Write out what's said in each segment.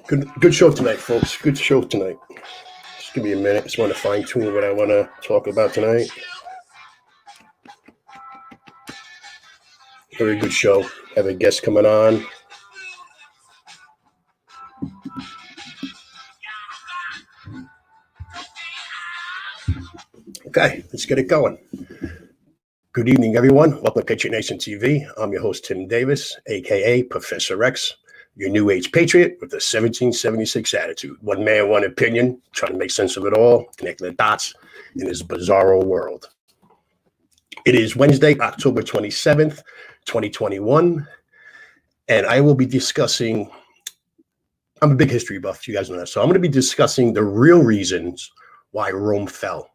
Good show tonight, folks. Good show tonight. Just give me a minute. Just want to fine tune what I want to talk about tonight. Very good show. Have a guest coming on. Okay, let's get it going. Good evening, everyone. Welcome to Patriot Nation TV. I'm your host, Tim Davis, aka Professor X, your new age patriot with a 1776 attitude. One man, one opinion, trying to make sense of it all, connecting the dots in this bizarro world. It is Wednesday, October 27th, 2021, and I will be discussing, I'm a big history buff, you guys know that, so I'm going to be discussing the real reasons why Rome fell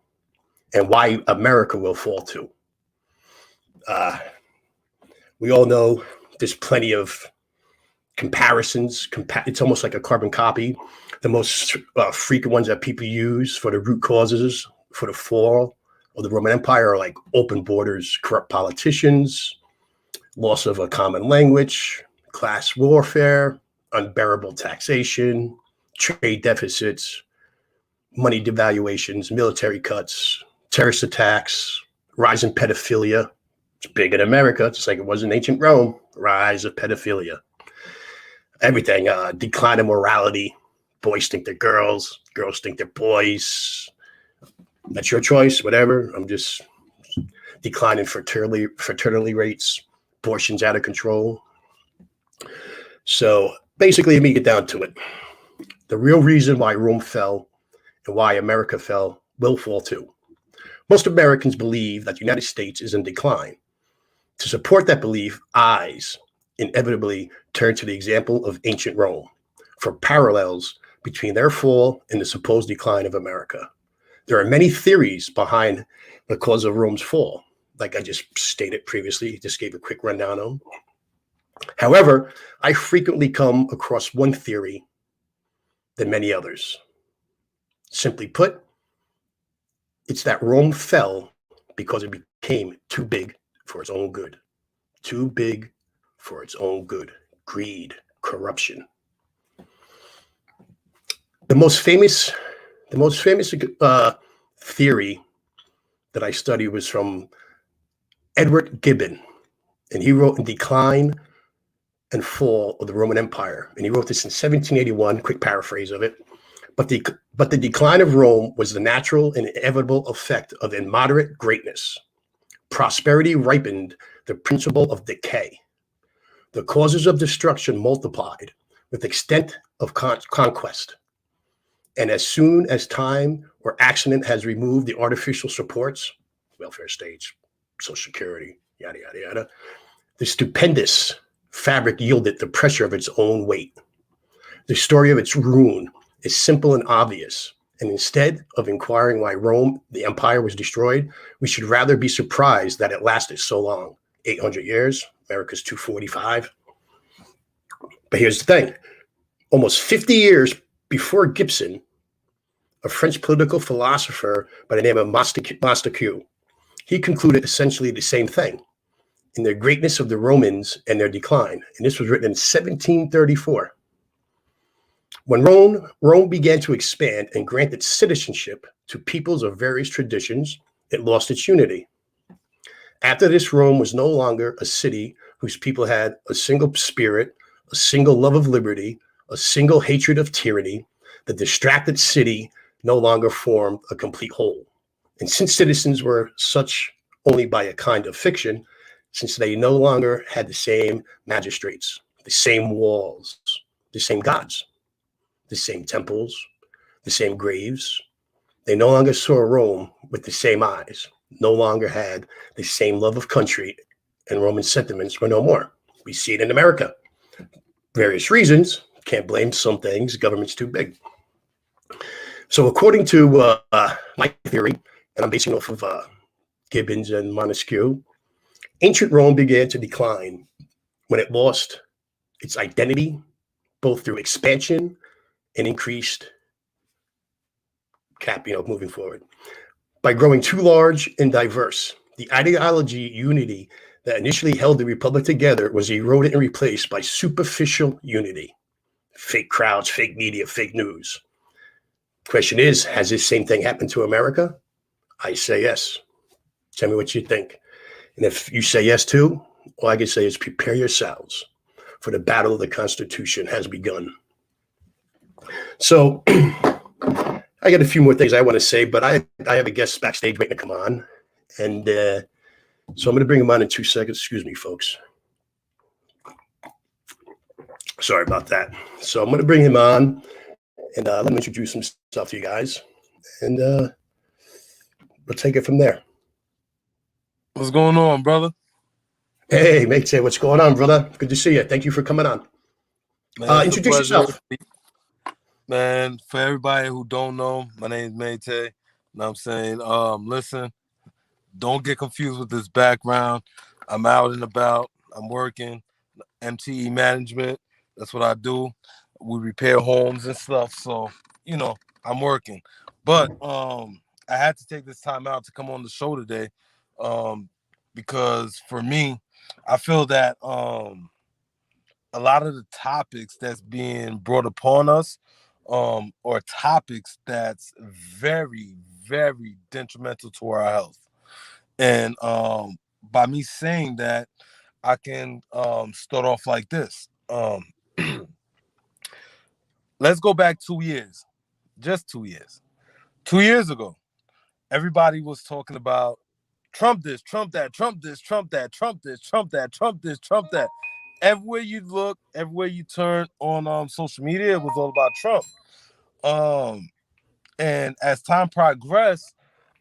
and why America will fall too. We all know there's plenty of comparisons. It's almost like a carbon copy. The most frequent ones that people use for the root causes for the fall of the Roman Empire are like open borders, corrupt politicians, loss of a common language, class warfare, unbearable taxation, trade deficits, money devaluations, military cuts, terrorist attacks, rise in pedophilia. It's big in America, just like it was in ancient Rome. Rise of pedophilia. Everything. Decline of morality. Boys think they're girls. Girls think they're boys. That's your choice, whatever. I'm just declining fertility rates. Abortions out of control. So basically, let me get down to it. The real reason why Rome fell and why America fell will fall too. Most Americans believe that the United States is in decline. To support that belief, eyes inevitably turn to the example of ancient Rome for parallels between their fall and the supposed decline of America. There are many theories behind the cause of Rome's fall, like I just stated previously, just gave a quick rundown on. However, I frequently come across one theory than many others. Simply put, it's that Rome fell because it became too big for its own good. Too big for its own good. Greed, corruption. The most famous theory that I studied was from Edward Gibbon, and he wrote in Decline and Fall of the Roman Empire, and he wrote this in 1781. Quick paraphrase of it. But the decline of Rome was the natural and inevitable effect of immoderate greatness. Prosperity ripened the principle of decay. The causes of destruction multiplied with extent of conquest. And as soon as time or accident has removed the artificial supports, welfare states, social security, yada, yada, yada, the stupendous fabric yielded the pressure of its own weight. The story of its ruin is simple and obvious. And instead of inquiring why Rome, the empire, was destroyed, we should rather be surprised that it lasted so long. 800 years, America's 245. But here's the thing. Almost 50 years before Gibson, a French political philosopher by the name of Montesquieu, he concluded essentially the same thing in the greatness of the Romans and their decline. And this was written in 1734. When Rome began to expand and granted citizenship to peoples of various traditions, it lost its unity. After this, Rome was no longer a city whose people had a single spirit, a single love of liberty, a single hatred of tyranny. The distracted city no longer formed a complete whole. And since citizens were such only by a kind of fiction, since they no longer had the same magistrates, the same walls, the same gods, the same temples, the same graves. They no longer saw Rome with the same eyes, no longer had the same love of country, and Roman sentiments were no more. We see it in America. Various reasons, can't blame some things, government's too big. So according to my theory, and I'm basing off of Gibbons and Montesquieu, ancient Rome began to decline when it lost its identity, both through expansion and increased moving forward. By growing too large and diverse, the ideology unity that initially held the republic together was eroded and replaced by superficial unity. fake crowds, fake media, fake news. Question is, has this same thing happened to America? I say yes. Tell me what you think. And if you say yes too, all I can say is prepare yourselves, for the battle of the Constitution has begun. So I got a few more things I want to say, but I have a guest backstage waiting to come on. And so I'm going to bring him on in 2 seconds. Excuse me, folks. Sorry about that. So I'm going to bring him on and let me introduce himself to you guys. And we'll take it from there. What's going on, brother? Hey, mate, what's going on, brother? Good to see you. Thank you for coming on. Introduce yourself. Man, for everybody who don't know, my name is Mayte. You know what I'm saying? Listen, don't get confused with this background. I'm out and about. I'm working. MTE management. That's what I do. We repair homes and stuff. So, you know, I'm working. But I had to take this time out to come on the show today. Because for me, I feel that a lot of the topics that's being brought upon us are topics that's very, very detrimental to our health. And by me saying that, I can start off like this. Let's go back 2 years, just 2 years. 2 years ago, everybody was talking about Trump this, Trump that, Trump this, Trump that, Trump this, Trump that, Trump this, Trump that. Everywhere you look, everywhere you turn on social media, it was all about Trump. And as time progressed,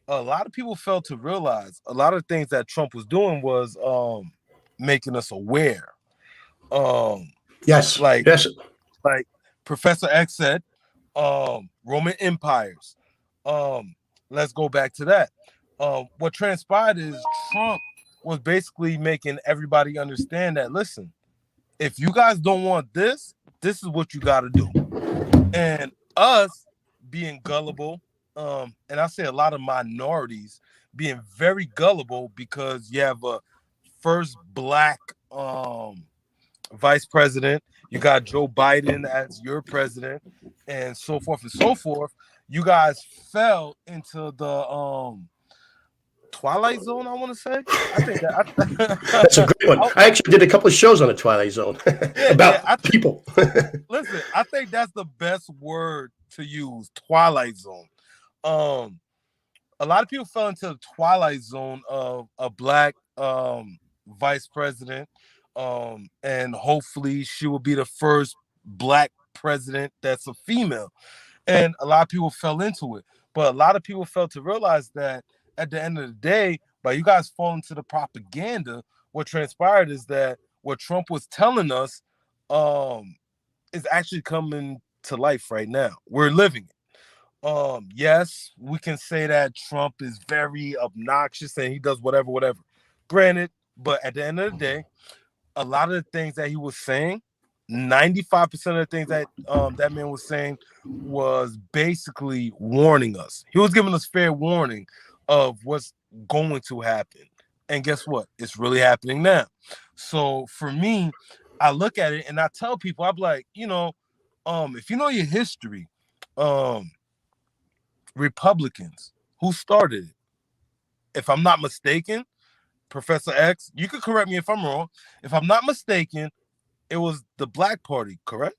a lot of people failed to realize a lot of things that Trump was doing was making us aware. Yes. Like Professor X said, Roman empires. Let's go back to that. What transpired is Trump was basically making everybody understand that, listen, if you guys don't want this, this is what you got to do. And us being gullible, and I say a lot of minorities being very gullible because you have a first black vice president, you got Joe Biden as your president, and so forth and so forth. You guys fell into the Twilight Zone, I want to say. I think that's a great one. I actually did a couple of shows on the Twilight Zone about people. Listen, I think that's the best word to use, Twilight Zone. A lot of people fell into the Twilight Zone of a black vice president, and hopefully she will be the first black president that's a female. And a lot of people fell into it. But a lot of people failed to realize that at the end of the day, by you guys falling to the propaganda, what transpired is that what Trump was telling us is actually coming to life right now. We're living it. Yes, we can say that Trump is very obnoxious and he does whatever. Granted, but at the end of the day, a lot of the things that he was saying, 95% of the things that that man was saying was basically warning us. He was giving us fair warning of what's going to happen. And guess what? It's really happening now. So for me, I look at it and I tell people, I'm like, you know, if you know your history, Republicans, who started it? If I'm not mistaken, Professor X, you could correct me if I'm wrong. If I'm not mistaken, it was the Black Party, correct?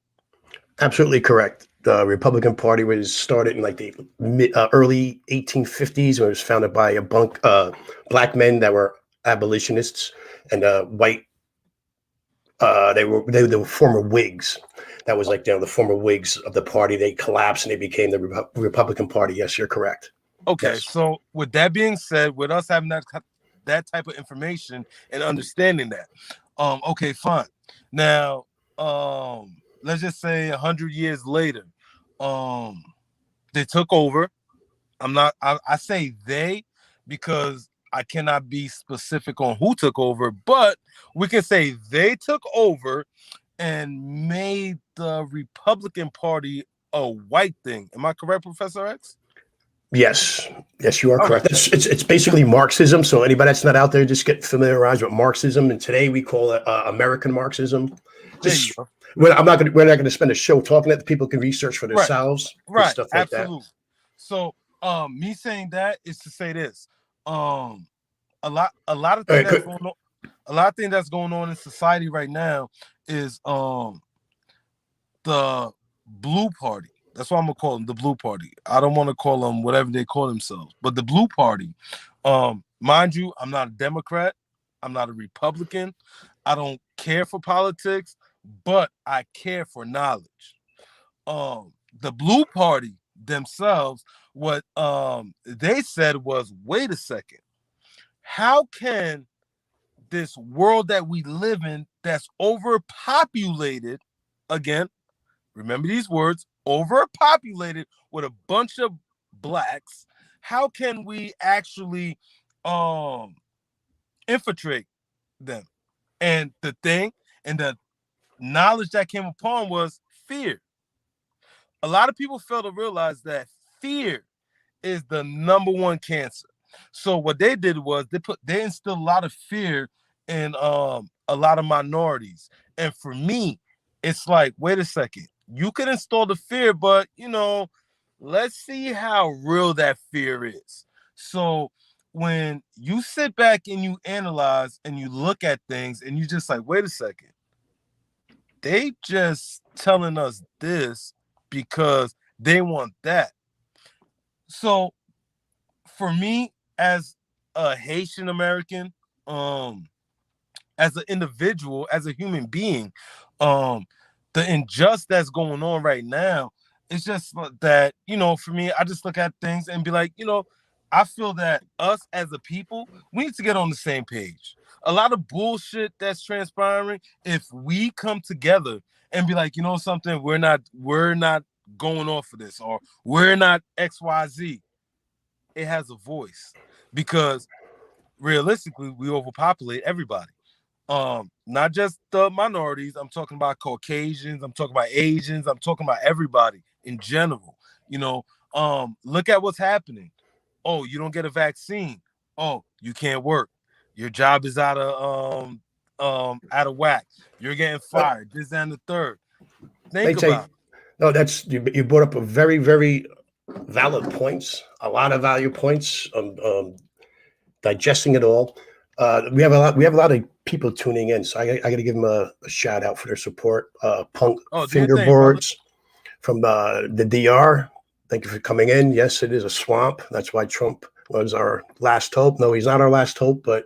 Absolutely correct. The Republican Party was started in like the early 1850s. It was founded by a black men that were abolitionists and white. They were former Whigs. That was like the former Whigs of the party. They collapsed and they became the Republican Party. Yes, you're correct. Okay, yes. So with that being said, with us having that type of information and understanding that, okay, fine. Now, let's just say 100 years later, they took over. I say they because I cannot be specific on who took over, but we can say they took over and made the Republican Party a white thing. Am I correct, Professor X? Yes, you are correct. It's basically Marxism. So anybody that's not out there, just get familiarized with Marxism. And today we call it American Marxism. We're not going to spend a show talking that people can research for themselves and Right. stuff like Absolutely. that. So, me saying that is to say this. A lot of All things right, that's going on. A lot of things that's going on in society right now is the blue party. That's what I'm gonna call them, the blue party. I don't want to call them whatever they call themselves, but the blue party. Mind you, I'm not a Democrat. I'm not a Republican. I don't care for politics, but I care for knowledge. The blue party themselves, what they said was, wait a second, how can this world that we live in that's overpopulated, again, remember these words, overpopulated with a bunch of blacks, how can we actually infiltrate them? And the thing and the knowledge that came upon was fear. A lot of people fail to realize that fear is the number one cancer. So what they did was they instilled a lot of fear in a lot of minorities. And for me, it's like, wait a second, you can install the fear, but let's see how real that fear is. So when you sit back and you analyze and you look at things and you just like, wait a second, they just telling us this because they want that. So for me, as a Haitian American, as an individual, as a human being, the injustice that's going on right now, it's just that, for me, I just look at things and be like, I feel that us as a people, we need to get on the same page. A lot of bullshit that's transpiring, if we come together and be like, something, we're not going off of this, or we're not XYZ, it has a voice, because realistically, we overpopulate everybody. Not just the minorities. I'm talking about Caucasians. I'm talking about Asians. I'm talking about everybody in general. Look at what's happening. Oh, you don't get a vaccine. Oh, you can't work. Your job is out of whack. You're getting fired. This and the third. Think about it. No, that's you brought up a very, very valid points. A lot of value points. Digesting it all. We have a lot of people tuning in, so I got to give them a shout out for their support. Punk Fingerboards from the DR. Thank you for coming in. Yes, it is a swamp. That's why Trump was our last hope. No, he's not our last hope, but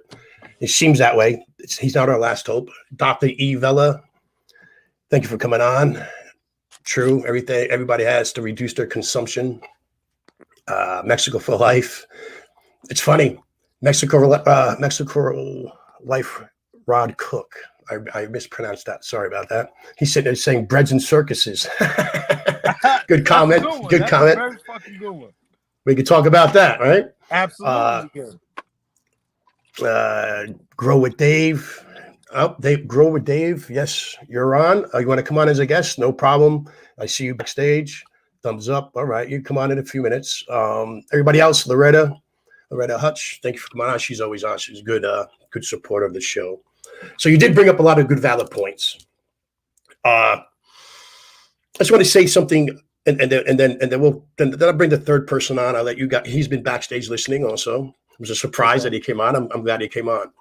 it seems that way. He's not our last hope. Dr. E. Vella, thank you for coming on. True, everybody has to reduce their consumption. Mexico for life. It's funny. Mexico Life Rod Cook. I mispronounced that. Sorry about that. He's sitting there saying breads and circuses. Good comment. Good comment. A very fucking good one. We could talk about that, right? Absolutely. Grow with Dave. Grow with Dave. Yes, you're on. You want to come on as a guest? No problem. I see you backstage. Thumbs up. All right, you come on in a few minutes. Everybody else, Loretta Hutch, thank you for coming on. She's always on. She's a good supporter of the show. So you did bring up a lot of good, valid points. I just want to say something, and then I'll bring the third person on. I'll let you guys. He's been backstage listening also. It was a surprise that he came on. I'm glad he came on.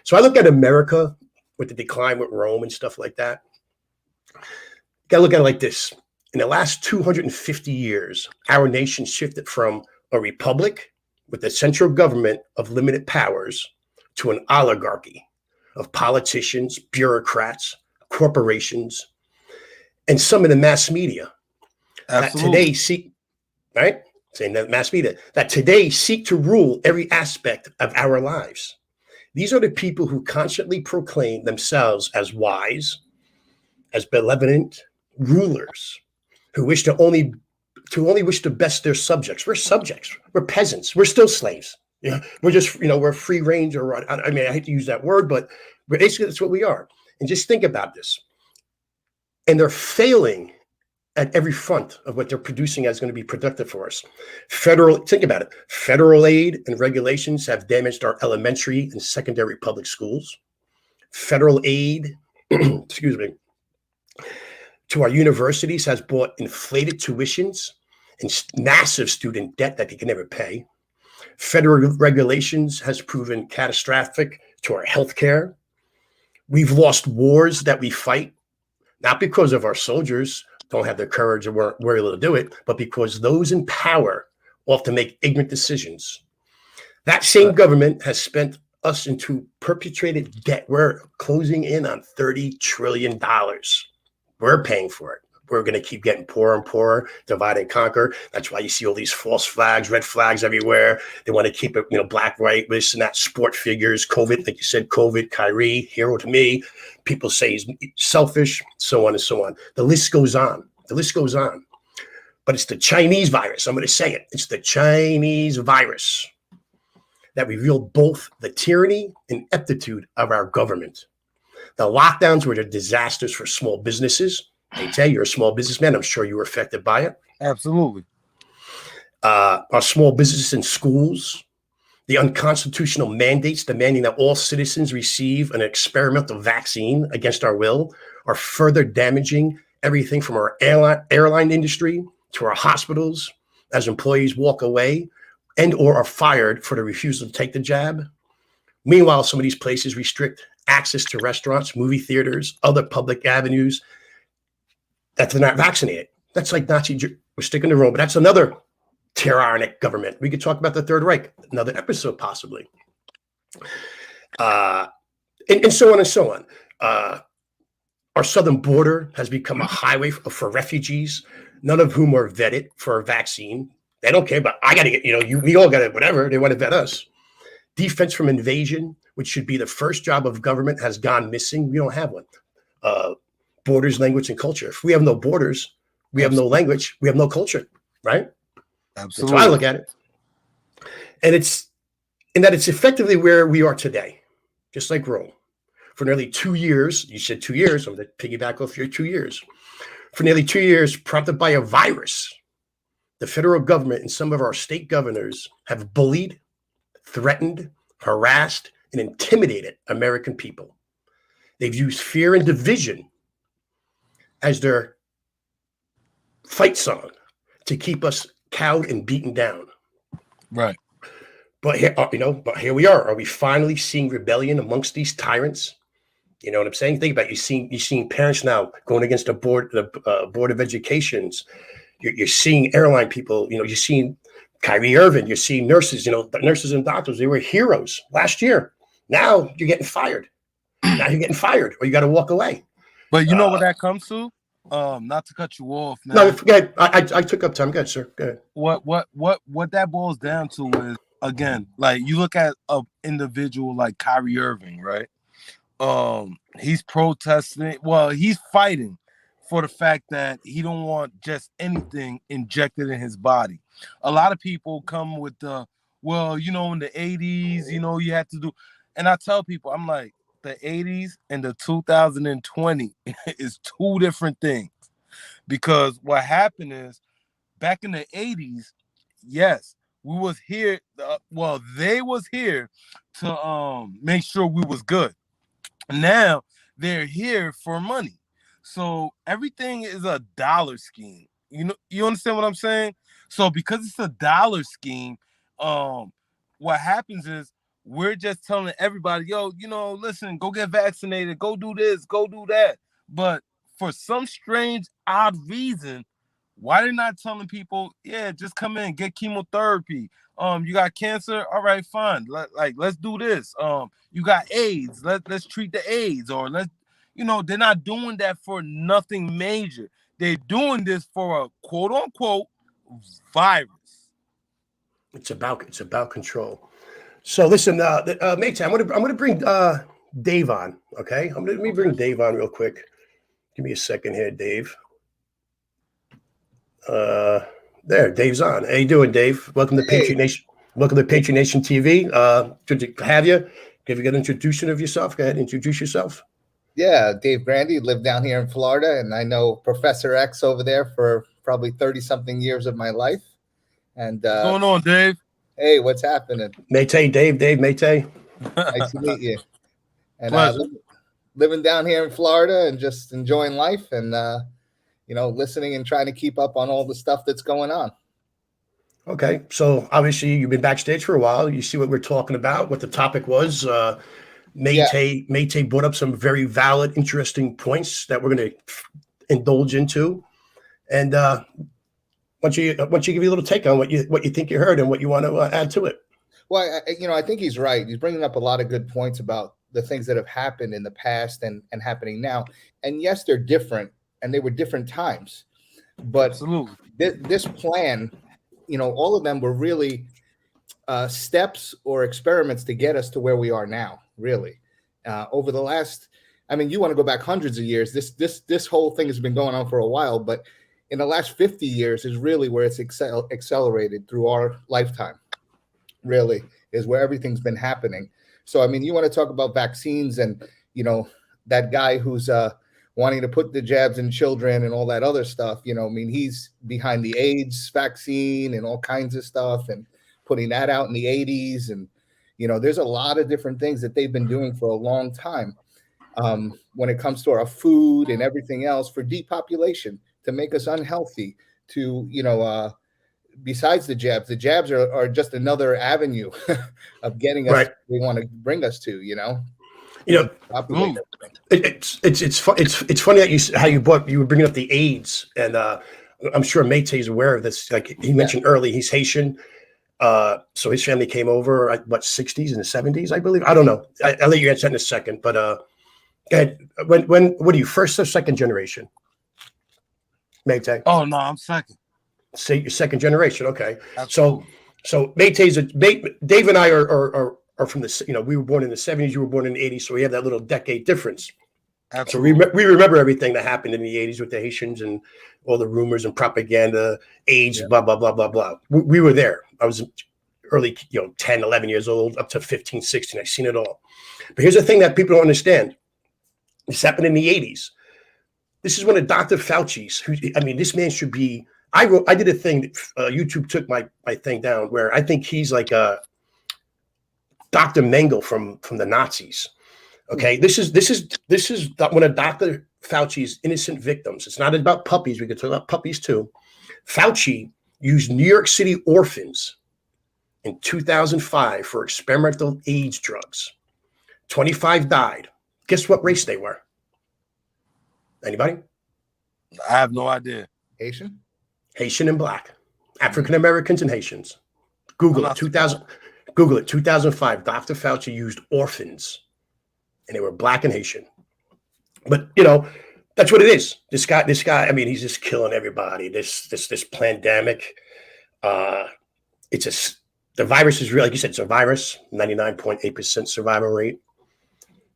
So I look at America with the decline with Rome and stuff like that. You got to look at it like this. In the last 250 years, our nation shifted from a republic with a central government of limited powers to an oligarchy of politicians, bureaucrats, corporations, and some in the mass media. Absolutely. That today seek, right? Saying that mass media that today seek to rule every aspect of our lives. These are the people who constantly proclaim themselves as wise, as benevolent rulers, who wish to only wish to best their subjects. We're subjects. We're peasants. We're still slaves. Yeah, we're just, we're free range, or I mean, I hate to use that word, but basically that's what we are. And just think about this. And they're failing at every front of what they're producing as going to be productive for us. Think about it. Federal aid and regulations have damaged our elementary and secondary public schools. Federal aid, excuse me, to our universities has brought inflated tuitions and massive student debt that they can never pay. Federal regulations has proven catastrophic to our healthcare. We've lost wars that we fight, not because of our soldiers don't have the courage or we're able to do it, but because those in power often make ignorant decisions. That same government has spent us into perpetuated debt. We're closing in on $30 trillion. We're paying for it. We're going to keep getting poorer and poorer, divide and conquer. That's why you see all these false flags, red flags everywhere. They want to keep it, black, white, this and that, sport figures, COVID, like you said, COVID, Kyrie, hero to me. People say he's selfish, so on and so on. The list goes on. The list goes on. But it's the Chinese virus. I'm going to say it. It's the Chinese virus that revealed both the tyranny and ineptitude of our government. The lockdowns were the disasters for small businesses. Hey, you're a small businessman. I'm sure you were affected by it. Absolutely. Our small businesses and schools, the unconstitutional mandates demanding that all citizens receive an experimental vaccine against our will are further damaging everything from our airline industry to our hospitals as employees walk away and or are fired for the refusal to take the jab. Meanwhile, some of these places restrict access to restaurants, movie theaters, other public avenues that they're not vaccinated. That's like Nazi, we're sticking to Rome, but that's another tyrannic government. We could talk about the Third Reich, another episode possibly. And so on and so on. Our southern border has become a highway for refugees, none of whom are vetted for a vaccine. They don't care, but I got to get, we all got to, whatever, they want to vet us. Defense from invasion, which should be the first job of government, has gone missing. We don't have one. Borders, language, and culture. If we have no borders, we have no language, we have no culture, right? Absolutely. That's how I look at it. And it's effectively where we are today, just like Rome. For nearly 2 years, you said 2 years, I'm going to piggyback off your 2 years. For nearly 2 years, prompted by a virus, the federal government and some of our state governors have bullied, threatened, harassed, and intimidated American people. They've used fear and division as their fight song to keep us cowed and beaten down. Right. But here we are. Are we finally seeing rebellion amongst these tyrants? You know what I'm saying? Think about it. You're seeing parents now going against the board of educations. You're seeing airline people. You're seeing Kyrie Irving. You're seeing nurses. Nurses and doctors. They were heroes last year. Now you're getting fired. Or you got to walk away. But you know what that comes to? Not to cut you off. Man. No, forget. I took up time. Go ahead, sir. Go ahead. What that boils down to is, again, like you look at an individual like Kyrie Irving, right? He's protesting. Well, he's fighting for the fact that he don't want just anything injected in his body. A lot of people come with in the 80s, you had to do. And I tell people, I'm like, the 80s and the 2020 is two different things. Because what happened is, back in the 80s, yes, we was here. They was here to make sure we was good. Now they're here for money. So everything is a dollar scheme. You understand what I'm saying? So because it's a dollar scheme, what happens is we're just telling everybody, listen, go get vaccinated, go do this, go do that. But for some strange, odd reason, why they're not telling people, yeah, just come in, get chemotherapy. You got cancer, all right, fine. Let's do this. You got AIDS, let's treat the AIDS, or they're not doing that for nothing major. They're doing this for a quote unquote virus. It's about control. So listen, Mate, I'm gonna bring Dave on. Okay, let me bring Dave on real quick. Give me a second here, Dave. There, Dave's on. How you doing, Dave? Welcome to Patriot Nation. Welcome to Patriot Nation TV. Good to have you. Give you an introduction of yourself. Go ahead, introduce yourself. Yeah, Dave Grandy, live down here in Florida, and I know Professor X over there for probably 30-something years of my life. And what's going on, Dave? Hey, what's happening? Mate, Dave, Mate. Nice to meet you. And Pleasure. living down here in Florida and just enjoying life. And listening and trying to keep up on all the stuff that's going on. Okay, so obviously you've been backstage for a while. You see what we're talking about, what the topic was. Mayte brought up some very valid, interesting points that we're going to indulge into. And why don't you give you a little take on what you think you heard and what you want to add to it? Well, I think he's right. He's bringing up a lot of good points about the things that have happened in the past and happening now. And yes, they're different, and they were different times. But Absolutely. This plan, all of them were really steps or experiments to get us to where we are now, really. Over the last, you want to go back hundreds of years. This whole thing has been going on for a while, but in the last 50 years is really where it's accelerated through our lifetime, really, is where everything's been happening. So, you want to talk about vaccines and, that guy who's wanting to put the jabs in children and all that other stuff, he's behind the AIDS vaccine and all kinds of stuff and putting that out in the 80s. And, there's a lot of different things that they've been doing for a long time when it comes to our food and everything else for depopulation, to make us unhealthy, to, besides the jabs are just another avenue of getting us right. They want to bring us to, it's funny that how you were bringing up the AIDS, and I'm sure Mayte is aware of this. Like he mentioned early, he's Haitian, so his family came over what 60s and the 70s, I believe. I don't know. I'll let you answer that in a second. But go ahead. When what are you, first or second generation? Mayte? Oh no, I'm second. Say you're second generation. Okay. Absolutely. So Dave and I are from the, we were born in the 70s, you were born in the 80s, so we have that little decade difference. Absolutely. So we remember everything that happened in the 80s with the Haitians and all the rumors and propaganda, AIDS, blah, blah, blah, blah, blah. We were there. I was early, 10, 11 years old, up to 15, 16. I've seen it all. But here's the thing that people don't understand. This happened in the 80s. This is one of Dr. Fauci's, this man should be, I did a thing, YouTube took my thing down, where I think he's like Dr. Mengele from the Nazis. Okay, this is one of Dr. Fauci's innocent victims. It's not about puppies. We could talk about puppies too. Fauci used New York City orphans in 2005 for experimental AIDS drugs. 25 died. Guess what race they were? Anybody? I have no idea. Haitian and black. African Americans and Haitians. Google it. 2005. Dr. Fauci used orphans, and they were black and Haitian. But that's what it is. This guy. He's just killing everybody. This pandemic. The virus is real. Like you said, it's a virus. 99.8% survival rate.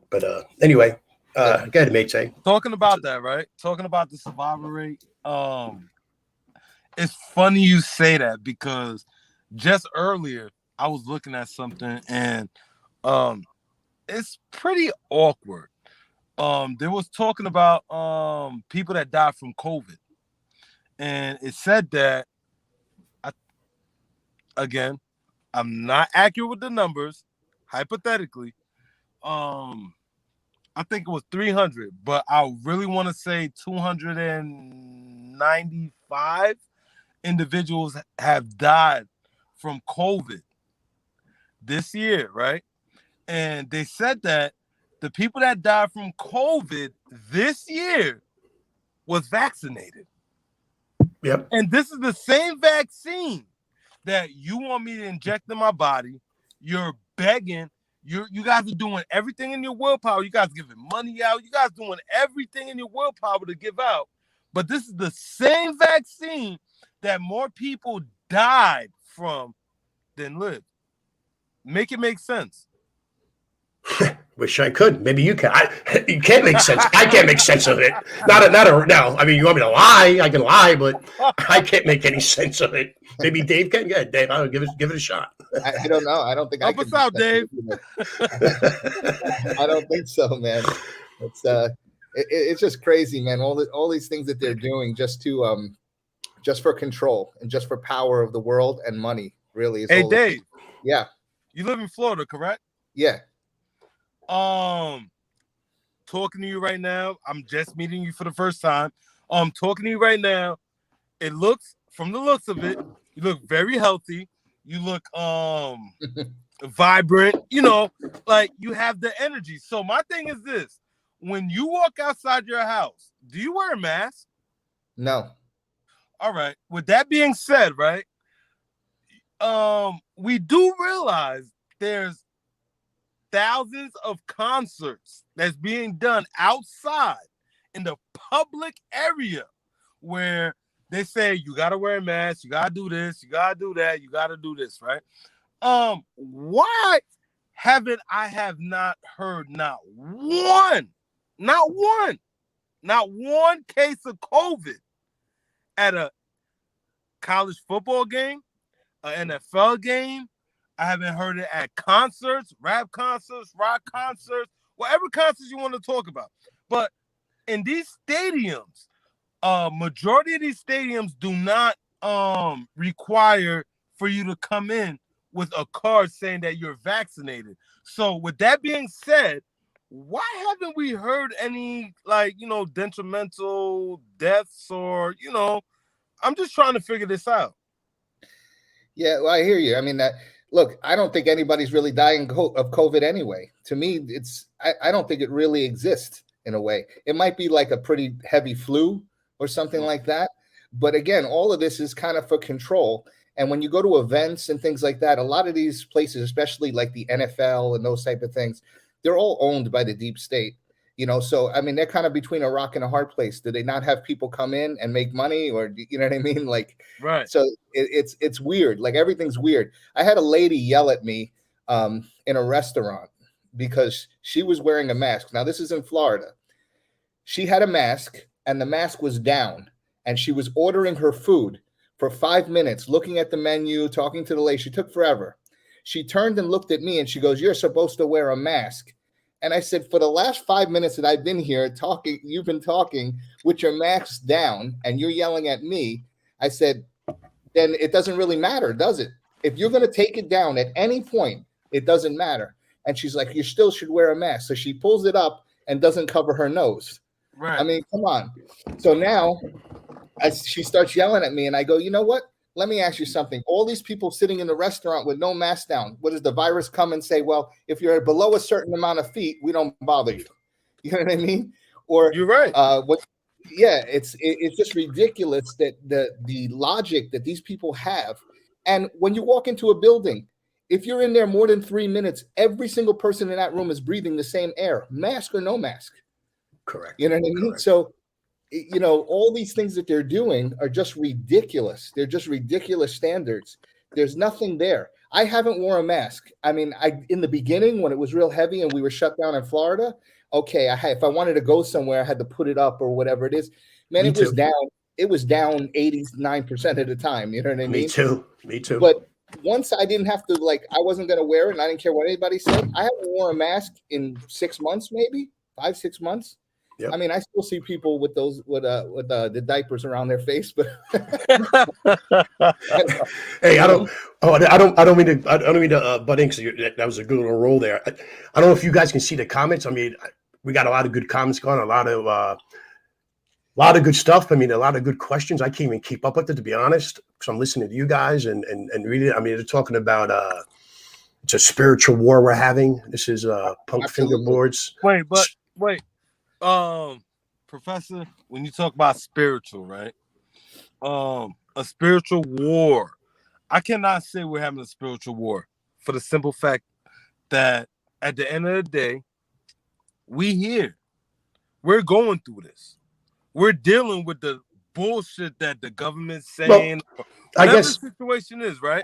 But anyway, go ahead, Mayte. Talking about that, right? Talking about the survival rate. It's funny you say that, because just earlier I was looking at something, and it's pretty awkward. They was talking about people that died from COVID, and it said that, I'm not accurate with the numbers, hypothetically. I think it was 300, but I really want to say 295 individuals have died from COVID this year, right? And they said that the people that died from COVID this year was vaccinated. Yep. And this is the same vaccine that you want me to inject in my body. You're begging. You guys are doing everything in your willpower. You guys giving money out. You guys doing everything in your willpower to give out. But this is the same vaccine that more people died from than lived. Make it make sense. Wish I could. Maybe you can. You can't make sense. I can't make sense of it. No. You want me to lie? I can lie, but I can't make any sense of it. Maybe Dave can. Yeah, Dave, I'll give it a shot. I don't know. I don't think Help us out, Dave. I don't think so, man. It's just crazy, man. All these things that they're doing just for control and just for power of the world and money. Really. Hey, Dave. Yeah. You live in Florida, correct? Yeah. Talking to you right now. I'm just meeting you for the first time. Talking to you right now, it looks, from the looks of it, you look very healthy. You look vibrant, like you have the energy. So my thing is this: when you walk outside your house, do you wear a mask? No. All right. With that being said, right, we do realize there's thousands of concerts that's being done outside in the public area where they say you gotta wear a mask, you gotta do this, you gotta do that, you gotta do this, right? Why haven't I have not heard not one case of COVID at a college football game, an NFL game? I haven't heard it at concerts, rap concerts, rock concerts, whatever concerts you want to talk about. But in these stadiums, majority of these stadiums do not require for you to come in with a card saying that you're vaccinated. So with that being said, why haven't we heard any, detrimental deaths or, I'm just trying to figure this out. Yeah, well, I hear you. I mean, look, I don't think anybody's really dying of COVID anyway. To me, I don't think it really exists in a way. It might be like a pretty heavy flu or something like that. But again, all of this is kind of for control. And when you go to events and things like that, a lot of these places, especially like the NFL and those type of things, they're all owned by the deep state. So I mean, they're kind of between a rock and a hard place. Do they not have people come in and make money, or you know what I mean? Like, right. So it's weird. Like, everything's weird. I had a lady yell at me in a restaurant because she was wearing a mask. Now, this is in Florida. She had a mask and the mask was down, and she was ordering her food for 5 minutes, looking at the menu, talking to the lady. She took forever. She turned and looked at me and she goes, "You're supposed to wear a mask." And I said, "For the last 5 minutes that I've been here talking, you've been talking with your mask down and you're yelling at me." I said, "Then it doesn't really matter, does it? If you're going to take it down at any point, it doesn't matter." And she's like, "You still should wear a mask." So she pulls it up and doesn't cover her nose. Right. I mean, come on. So now she starts yelling at me and I go, "You know what? Let me ask you something. All these people sitting in the restaurant with no mask down, what does the virus come and say? Well, if you're below a certain amount of feet, we don't bother you." You know what I mean? Or you're right. It's just ridiculous that the logic that these people have. And when you walk into a building, if you're in there more than 3 minutes, every single person in that room is breathing the same air, mask or no mask. Correct. You know what I mean? Correct. So, all these things that they're doing are just ridiculous. They're just ridiculous standards. There's nothing there. I haven't worn a mask. I mean, in the beginning when it was real heavy and we were shut down in Florida, okay, if I wanted to go somewhere, I had to put it up or whatever it is. Man, it was down. It was down 89% of the time. You know what I mean? Me too. But once I didn't have to, I wasn't going to wear it and I didn't care what anybody said. I haven't worn a mask in 6 months, maybe 5-6 months. Yep. I mean, I still see people with those with the diapers around their face, but hey, I don't mean to butt in, because that was a good little roll there. I don't know if you guys can see the comments. I mean, we got a lot of good comments going, a lot of good stuff. I mean, a lot of good questions. I can't even keep up with it, to be honest, because I'm listening to you guys and reading it. I mean, they're talking about it's a spiritual war we're having. This is punk fingerboards. Wait. Professor, when you talk about spiritual, right? A spiritual war. I cannot say we're having a spiritual war for the simple fact that at the end of the day, we're going through this. We're dealing with the bullshit that the government's saying. Well, I guess the situation is, right?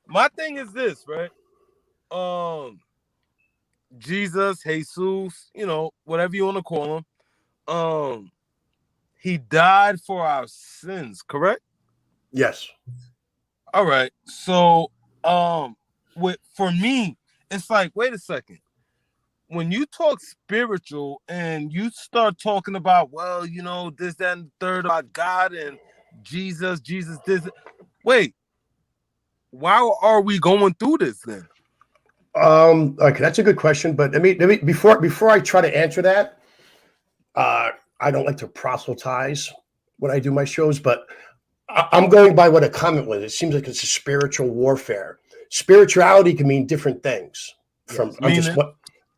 My thing is this, right? Jesus, whatever you want to call him, he died for our sins, correct? Yes. All right. So, for me, it's like, wait a second. When you talk spiritual and you start talking about, this, that, and the third about God and Jesus this. Wait, why are we going through this then? Okay, that's a good question, but let me before I try to answer that, I don't like to proselytize when I do my shows, but I'm going by what a comment was. It seems like it's a spiritual warfare. Spirituality can mean different things. Yes.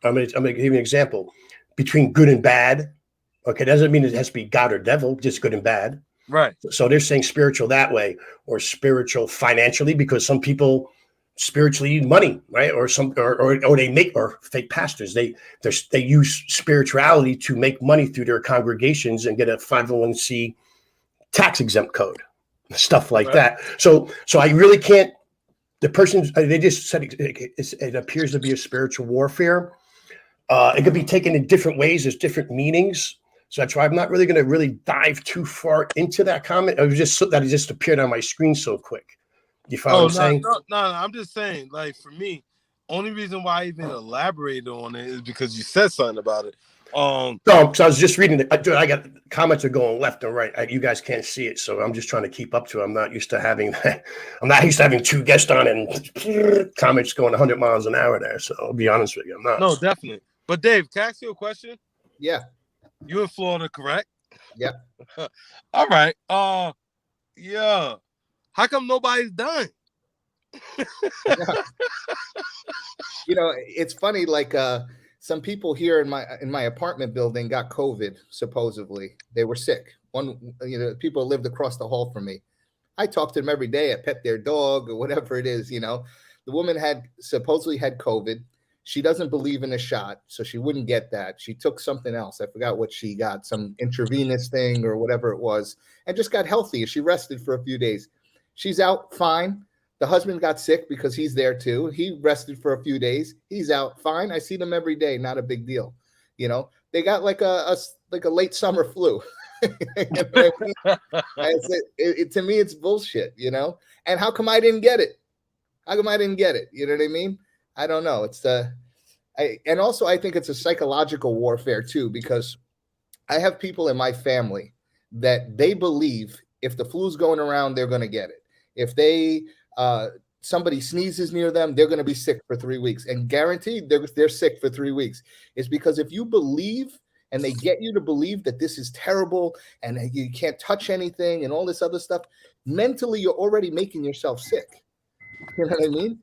I'm going to give you an example. Between good and bad, okay, doesn't mean it has to be God or devil, just good and bad. Right. So they're saying spiritual that way, or spiritual financially, because some people spiritually need money, right? Or they make, or fake pastors. They use spirituality to make money through their congregations and get a 501c tax exempt code, stuff like that. So I really can't. The person, they just said it appears to be a spiritual warfare. It could be taken in different ways. There's different meanings. So that's why I'm not really going to really dive too far into that comment. It was just that it just appeared on my screen so quick. You follow what I'm saying? No, I'm just saying, like, for me, only reason why I even elaborated on it is because you said something about it. No, because I was just reading it. Dude, I got comments are going left and right. You guys can't see it, so I'm just trying to keep up to it. I'm not used to having that. I'm not used to having two guests on and comments going 100 miles an hour there. So I'll be honest with you, I'm not. No, definitely. But Dave, can I ask you a question? Yeah. You in Florida, correct? Yeah. All right. Yeah. How come nobody's done? You know, it's funny. Like, some people here in my apartment building got COVID. Supposedly, they were sick. People lived across the hall from me. I talk to them every day. I pet their dog or whatever it is. You know, the woman supposedly had COVID. She doesn't believe in a shot, so she wouldn't get that. She took something else. I forgot what she got, some intravenous thing or whatever it was, and just got healthy. She rested for a few days. She's out fine. The husband got sick because he's there too. He rested for a few days. He's out fine. I see them every day. Not a big deal. You know, they got like a late summer flu. To me, it's bullshit, you know? And how come I didn't get it? How come I didn't get it? You know what I mean? I don't know. And also I think it's a psychological warfare too, because I have people in my family that they believe if the flu's going around, they're going to get it. If somebody sneezes near them, they're going to be sick for 3 weeks, and guaranteed they're sick for 3 weeks. It's because if you believe and they get you to believe that this is terrible and you can't touch anything and all this other stuff, mentally you're already making yourself sick. You know what I mean?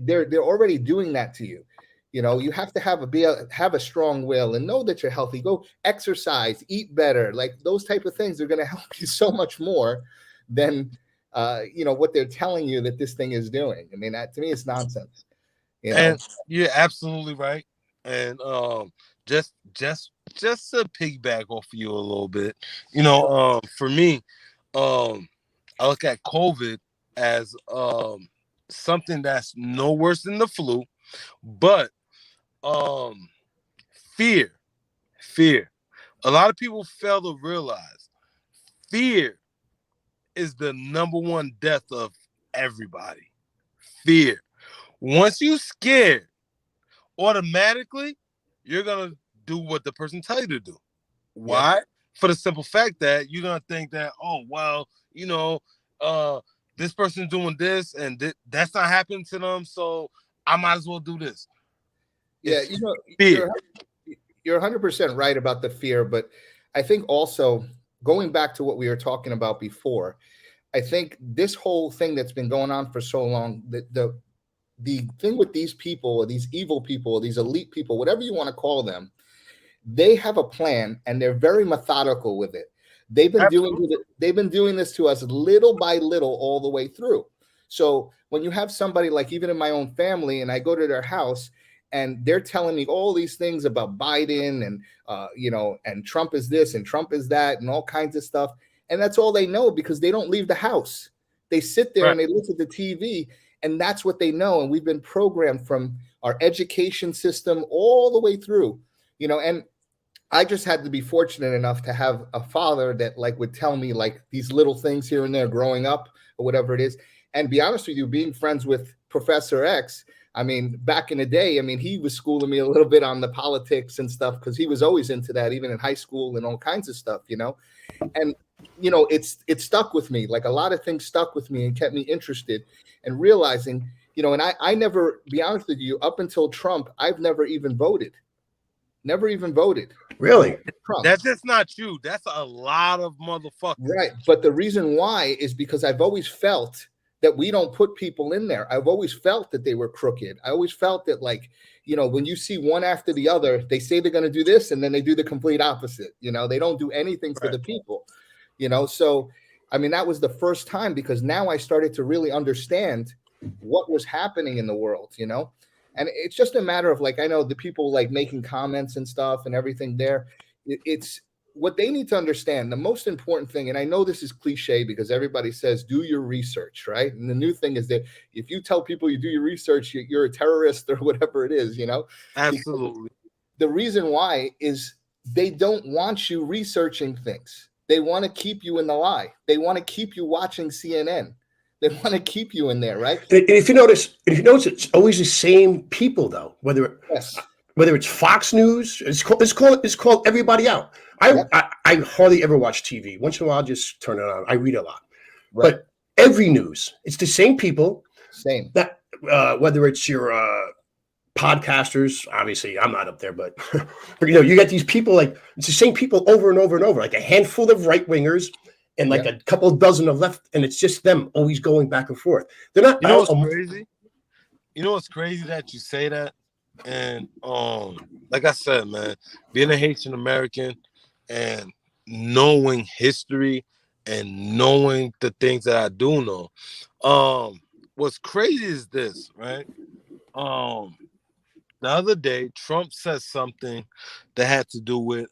They're already doing that to you. You know, you have to have a strong will and know that you're healthy. Go exercise, eat better. Like those type of things are going to help you so much more than what they're telling you that this thing is doing. I mean, to me, it's nonsense. You know? And you're absolutely right. And just to piggyback off of you a little bit, for me, I look at COVID as something that's no worse than the flu, but fear. A lot of people fail to realize fear is the number one death of everybody. Fear. Once you scared, automatically you're gonna do what the person tells you to do. Why? Yeah. For the simple fact that you're gonna think that, oh well, this person's doing this and that's not happening to them, so I might as well do this. Yeah, fear. You're 100% right about the fear, but I think also going back to what we were talking about before, I think this whole thing that's been going on for so long, the thing with these people, or these evil people, or these elite people, whatever you want to call them, they have a plan and they're very methodical with it. They've been doing this to us little by little all the way through. So when you have somebody like, even in my own family, and I go to their house and they're telling me all these things about Biden and and Trump is this and Trump is that and all kinds of stuff, and that's all they know because they don't leave the house. They sit there and they look at the TV, and that's what they know. And we've been programmed from our education system all the way through, and I just had to be fortunate enough to have a father that would tell me these little things here and there growing up or whatever it is. And be honest with you, being friends with Professor X, I mean, back in the day, I mean, he was schooling me a little bit on the politics and stuff because he was always into that, even in high school and all kinds of stuff, and it stuck with me. Like a lot of things stuck with me and kept me interested and realizing, and I never, be honest with you, up until Trump, I've never even voted. never even voted. Really? Trump. That's just not you. That's a lot of motherfuckers. Right. But the reason why is because I've always felt that we don't put people in there. I've always felt that they were crooked. I always felt that, like, you know, when you see one after the other, they say they're going to do this and then they do the complete opposite. You know, they don't do anything for the people, you know? So, I mean, that was the first time, because now I started to really understand what was happening in the world, you know? And it's just a matter of, like, I know the people like making comments and stuff and everything there. It's what they need to understand. The most important thing, and I know this is cliche because everybody says, do your research, right? And the new thing is that if you tell people you do your research, you're a terrorist or whatever it is, you know? Absolutely. Because the reason why is they don't want you researching things. They want to keep you in the lie. They want to keep you watching CNN. They want to keep you in there, right? And if you notice, it's always the same people, though. Whether it's Fox News, it's called everybody out. I hardly ever watch TV. Once in a while, I'll just turn it on. I read a lot, but every news, it's the same people. Same. That whether it's your podcasters, obviously I'm not up there, but you know, you got these people, like, it's the same people over and over and over, like a handful of right wingers and like a couple dozen of left, and it's just them always going back and forth. They're not. You know what's crazy? You know what's crazy that you say that, and like I said, man, being a Haitian American and knowing history and knowing the things that I do know, what's crazy is this, right? The other day, Trump said something that had to do with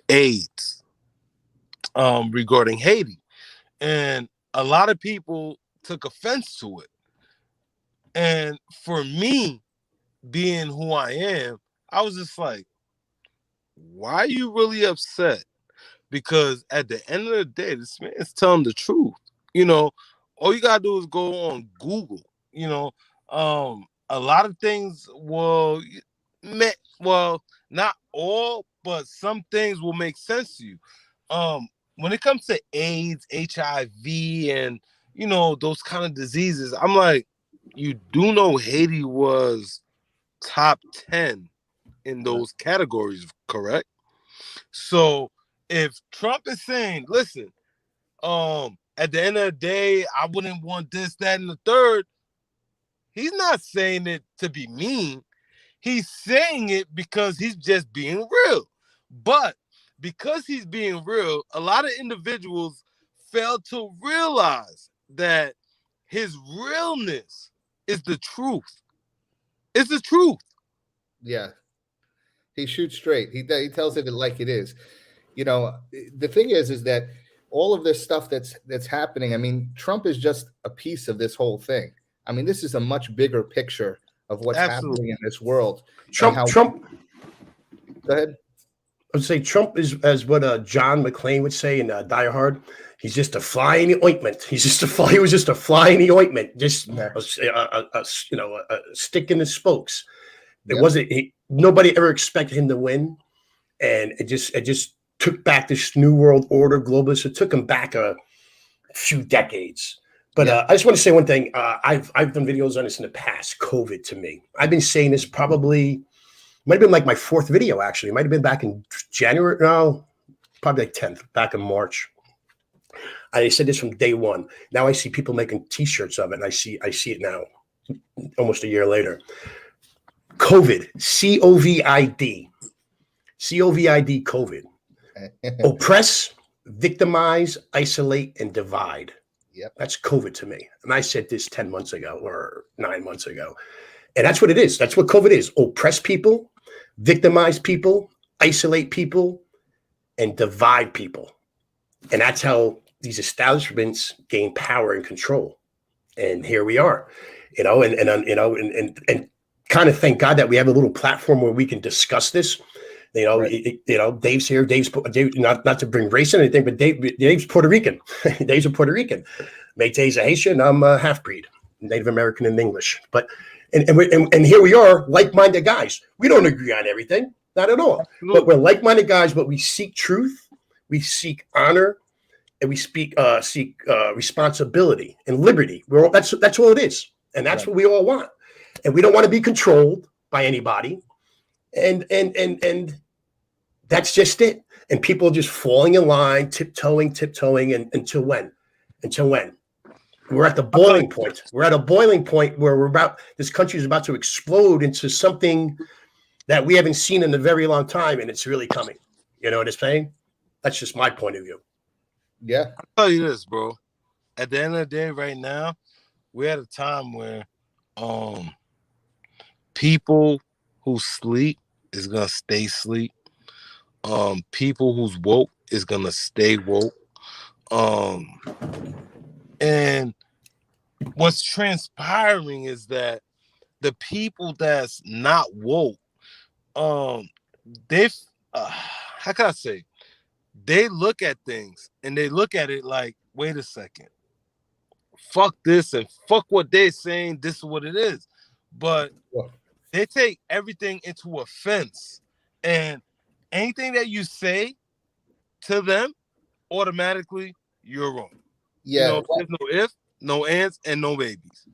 AIDS. Regarding Haiti, and a lot of people took offense to it. And for me, being who I am, I was just like, why are you really upset? Because at the end of the day, this man is telling the truth. You know, all you gotta do is go on Google. You know, a lot of things will, not all, but some things will make sense to you. When it comes to AIDS, HIV, and, you know, those kind of diseases, I'm like, you do know Haiti was top 10 in those categories, correct? So if Trump is saying, listen, at the end of the day, I wouldn't want this, that, and the third, he's not saying it to be mean. He's saying it because he's just being real. But because he's being real, a lot of individuals fail to realize that his realness is the truth. It's the truth. Yeah. He shoots straight. He tells it like it is. You know, the thing is that all of this stuff that's happening, I mean, Trump is just a piece of this whole thing. I mean, this is a much bigger picture of what's happening in this world. Trump. Go ahead. I would say Trump is, as what John McClane would say in Die Hard, he's just a fly in the ointment. He was just a fly in the ointment, just a stick in the spokes. It wasn't. Nobody ever expected him to win, and it just took back this new world order, globalist. It took him back a few decades. But I just want to say one thing. I've done videos on this in the past. COVID to me, I've been saying this probably. Might have been like my fourth video, actually. It might have been back in January. No, probably like 10th, back in March. I said this from day one. Now I see people making T-shirts of it, and I see it now, almost a year later. COVID, COVID, COVID, COVID. Oppress, victimize, isolate, and divide. Yep. That's COVID to me. And I said this 10 months ago or 9 months ago. And that's what it is. That's what COVID is. Oppress people, victimize people, isolate people, and divide people. And that's how these establishments gain power and control. And here we are, and kind of thank God that we have a little platform where we can discuss this. Dave's here. Dave's not to bring race in anything, but Dave's Puerto Rican. Dave's a Puerto Rican. Mate's a Haitian. I'm a half breed, Native American and English. But and here we are, like-minded guys. We don't agree on everything, not at all. Absolutely. But we're like-minded guys. But we seek truth, we seek honor, and we seek responsibility and liberty. That's all it is, and that's what we all want. And we don't want to be controlled by anybody. and that's just it. And people just falling in line, tiptoeing, and until when? Until when? We're at the boiling point. We're at a boiling point where this country is about to explode into something that we haven't seen in a very long time, and it's really coming. You know what I'm saying? That's just my point of view. Yeah. I'll tell you this, bro. At the end of the day, right now, we're at a time where people who sleep is gonna stay asleep. People who's woke is gonna stay woke. And what's transpiring is that the people that's not woke, they've how can I say? They look at things and they look at it like, wait a second, fuck this and fuck what they're saying. This is what it is. But they take everything into offense, and anything that you say to them, automatically you're wrong. Yeah. You know, there's no if, no ands, and no babies.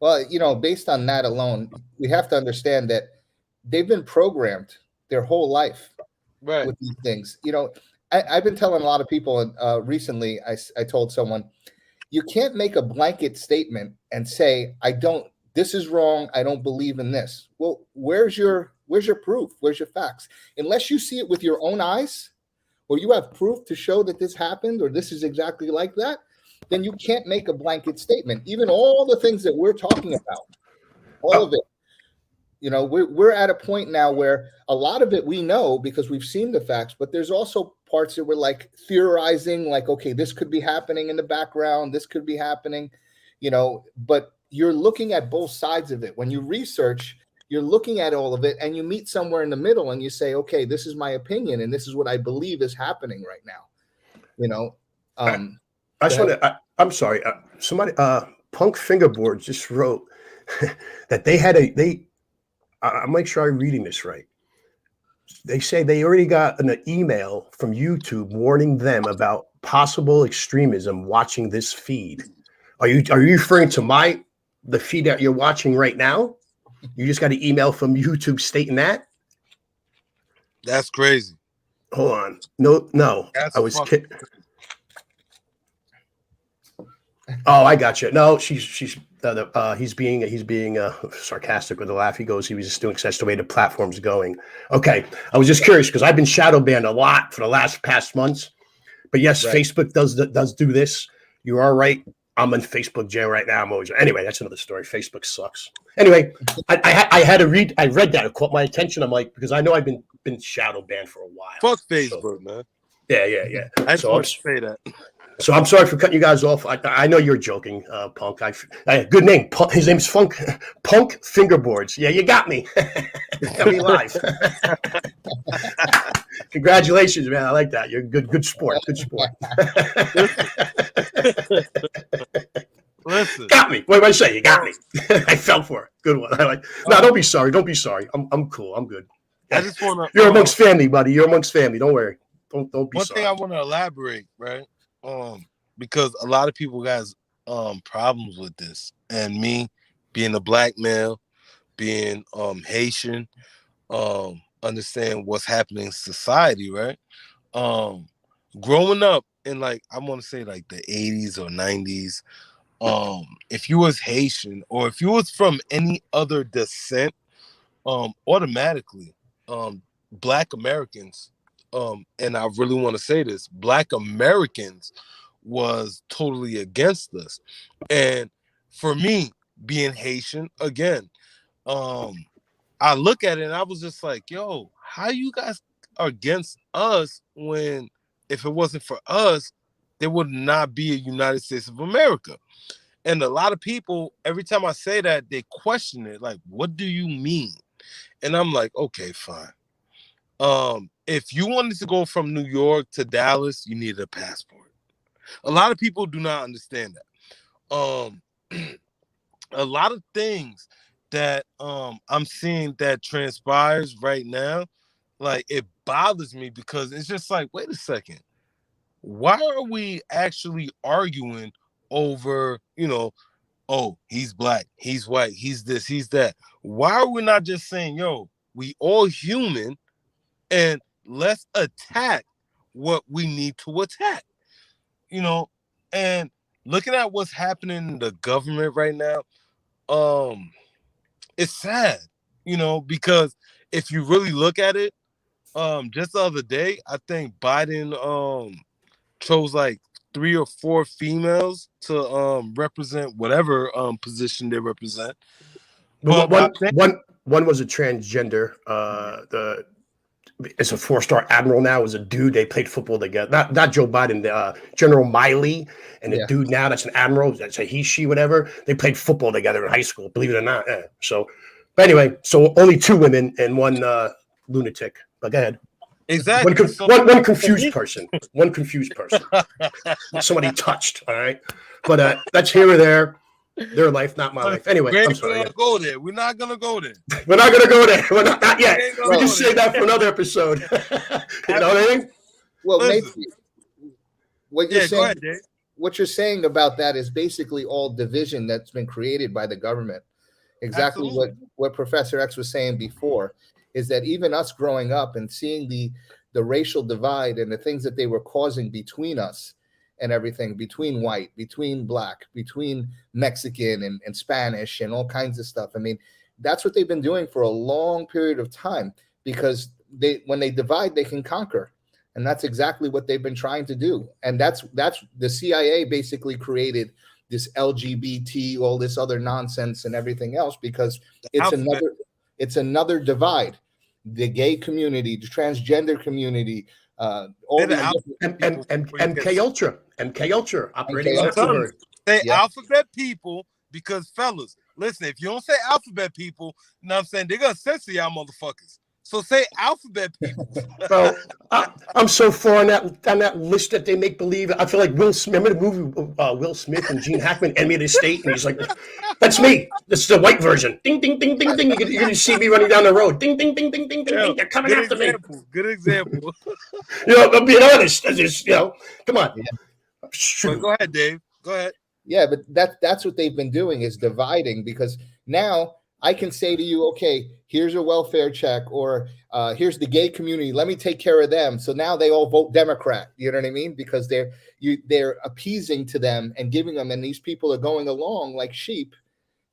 Well, based on that alone, we have to understand that they've been programmed their whole life with these things. I've been telling a lot of people recently, I told someone, you can't make a blanket statement and say, this is wrong, I don't believe in this. Well, where's your proof? Where's your facts? Unless you see it with your own eyes, or you have proof to show that this happened or this is exactly like that, then you can't make a blanket statement. Even all the things that we're talking about, all of it, we're at a point now where a lot of it we know because we've seen the facts, but there's also parts that we're like theorizing, like, okay, this could be happening in the background, this could be happening, but you're looking at both sides of it. When you research, you're looking at all of it and you meet somewhere in the middle and you say, okay, this is my opinion and this is what I believe is happening right now. I just want to, I'm sorry, somebody, Punk Fingerboard just wrote that I'll make sure I'm reading this right. They say they already got an email from YouTube warning them about possible extremism watching this feed. Are you referring to the feed that you're watching right now? You just got an email from YouTube stating that? That's crazy. Hold on. No. That's I was kidding. Oh, I got you. No, he's being sarcastic with a laugh. He was just doing that's the way the platform's going. Okay, I was just curious because I've been shadow banned a lot for the past months. But yes, right. Facebook does do this. You are right. I'm in Facebook jail right now. Anyway, that's another story. Facebook sucks. Anyway, I had to read. I read that. It caught my attention. I'm like, because I know I've been shadow banned for a while. Fuck Facebook, man. Yeah. I just want to say that. So I'm sorry for cutting you guys off. I know you're joking, Punk. Good name. His name's Punk Fingerboards. Yeah, you got me. Got me live. Congratulations, man. I like that. You're good sport. Good sport. Listen. Got me. What did I say? You got me. I fell for it. Good one. No, don't be sorry. Don't be sorry. I'm cool. I'm good. I just want to. You're amongst family, buddy. You're amongst family. Don't worry. Don't be one sorry. One thing I want to elaborate, right? Because a lot of people guys problems with this, and me being a black male, being Haitian, understand what's happening in society, right? Growing up in I want to say the 80s or 90s, if you was Haitian or if you was from any other descent, automatically black Americans, and I really want to say this, black Americans was totally against us. And for me, being Haitian, again, I look at it and I was just like, yo, how you guys are against us when if it wasn't for us, there would not be a United States of America. And a lot of people, every time I say that, they question it, like, what do you mean? And I'm like, okay, fine. If you wanted to go from New York to Dallas, you needed a passport. A lot of people do not understand that. A lot of things that I'm seeing that transpires right now, it bothers me because it's just like, wait a second. Why are we actually arguing over, oh, he's black, he's white, he's this, he's that? Why are we not just saying, yo, we all human, and let's attack what we need to attack. And looking at what's happening in the government right now, it's sad, because if you really look at it, just the other day, I think Biden chose like 3 or 4 females to represent whatever position they represent. But one was a transgender. It's a 4-star admiral now. Is a dude. They played football together. Not Joe Biden. General Miley and the dude now that's an admiral. That's a he, she, whatever. They played football together in high school. Believe it or not. Yeah. So, but anyway, so only 2 women and 1 lunatic. But go ahead. Exactly. One confused person. One confused person. Somebody touched. All right. But that's here or there. Their life, not my life. Anyway, I'm sorry. We're not gonna go there. We're not gonna go there. We're not yet. We can save that for another episode. You know what I mean? Well, maybe what you're saying. Go ahead, Dave. What you're saying about that is basically all division that's been created by the government. Exactly what Professor X was saying before is that even us growing up and seeing the racial divide and the things that they were causing between us and everything, between white, between black, between Mexican and Spanish and all kinds of stuff. I mean, that's what they've been doing for a long period of time, because when they divide, they can conquer. And that's exactly what they've been trying to do. And that's the CIA basically created this LGBT, all this other nonsense and everything else, because it's another divide. The gay community, the transgender community, all MK Ultra operating on that. Say alphabet people, because fellas, listen, if you don't say alphabet people, you know what I'm saying, they're gonna censor y'all motherfuckers. So say alphabet people. Bro, I'm so far on that list that they make believe. I feel like Will Smith. Remember the movie Will Smith and Gene Hackman, Enemy of the State, and he's like, "That's me. This is the white version." Ding, ding, ding, ding, ding. You're gonna see me running down the road. Ding, ding, ding, ding, ding, ding, ding. They're coming after me. Good example. I'm being honest. Come on. Yeah. Go ahead, Dave. Go ahead. Yeah, but that's what they've been doing, is dividing, because now I can say to you, okay, here's a welfare check, or here's the gay community. Let me take care of them. So now they all vote Democrat. You know what I mean? Because they're appeasing to them and giving them, and these people are going along like sheep